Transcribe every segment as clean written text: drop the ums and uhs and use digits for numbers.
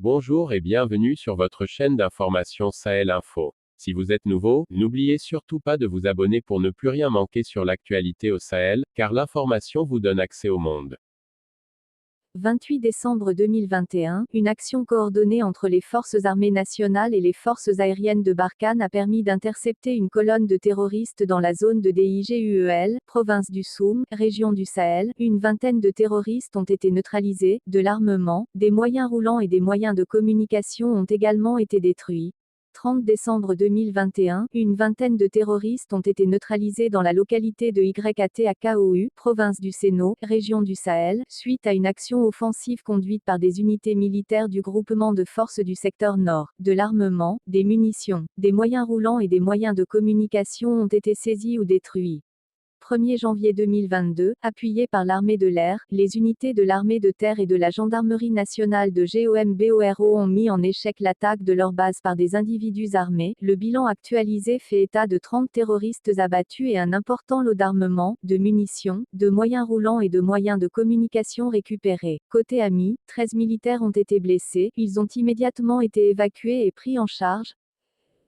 Bonjour et bienvenue sur votre chaîne d'information Sahel Info. Si vous êtes nouveau, n'oubliez surtout pas de vous abonner pour ne plus rien manquer sur l'actualité au Sahel, car l'information vous donne accès au monde. 28 décembre 2021, une action coordonnée entre les forces armées nationales et les forces aériennes de Barkhane a permis d'intercepter une colonne de terroristes dans la zone de DIGUEL, province du Soum, région du Sahel. Une vingtaine de terroristes ont été neutralisés, de l'armement, des moyens roulants et des moyens de communication ont également été détruits. 30 décembre 2021, une vingtaine de terroristes ont été neutralisés dans la localité de YATAKOU, province du Séno, région du Sahel, suite à une action offensive conduite par des unités militaires du groupement de forces du secteur nord. De l'armement, des munitions, des moyens roulants et des moyens de communication ont été saisis ou détruits. 1er janvier 2022, appuyées par l'armée de l'air, les unités de l'armée de terre et de la gendarmerie nationale de GOMBORO ont mis en échec l'attaque de leur base par des individus armés. Le bilan actualisé fait état de 30 terroristes abattus et un important lot d'armement, de munitions, de moyens roulants et de moyens de communication récupérés. Côté ami, 13 militaires ont été blessés, ils ont immédiatement été évacués et pris en charge.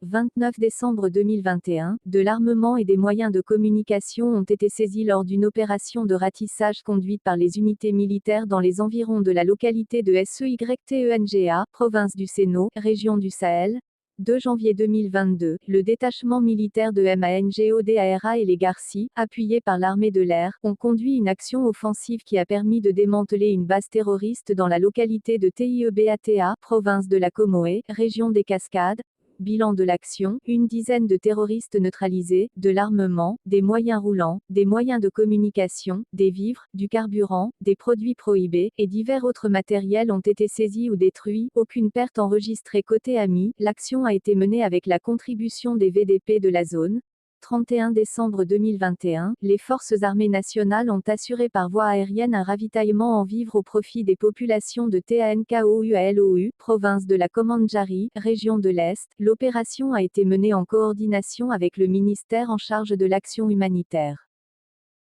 29 décembre 2021, de l'armement et des moyens de communication ont été saisis lors d'une opération de ratissage conduite par les unités militaires dans les environs de la localité de SEYTENGA, province du Séno, région du Sahel. 2 janvier 2022, le détachement militaire de MANGODARA et les Garci, appuyés par l'armée de l'air, ont conduit une action offensive qui a permis de démanteler une base terroriste dans la localité de TIEBATA, province de la Comoé, région des Cascades. Bilan de l'action, une dizaine de terroristes neutralisés, de l'armement, des moyens roulants, des moyens de communication, des vivres, du carburant, des produits prohibés, et divers autres matériels ont été saisis ou détruits. Aucune perte enregistrée côté ami. L'action a été menée avec la contribution des VDP de la zone. 31 décembre 2021, les forces armées nationales ont assuré par voie aérienne un ravitaillement en vivres au profit des populations de TANKOUALOU, province de la Comandjari, région de l'Est. L'opération a été menée en coordination avec le ministère en charge de l'action humanitaire.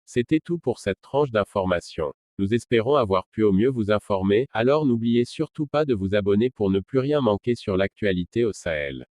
C'était tout pour cette tranche d'information. Nous espérons avoir pu au mieux vous informer, alors n'oubliez surtout pas de vous abonner pour ne plus rien manquer sur l'actualité au Sahel.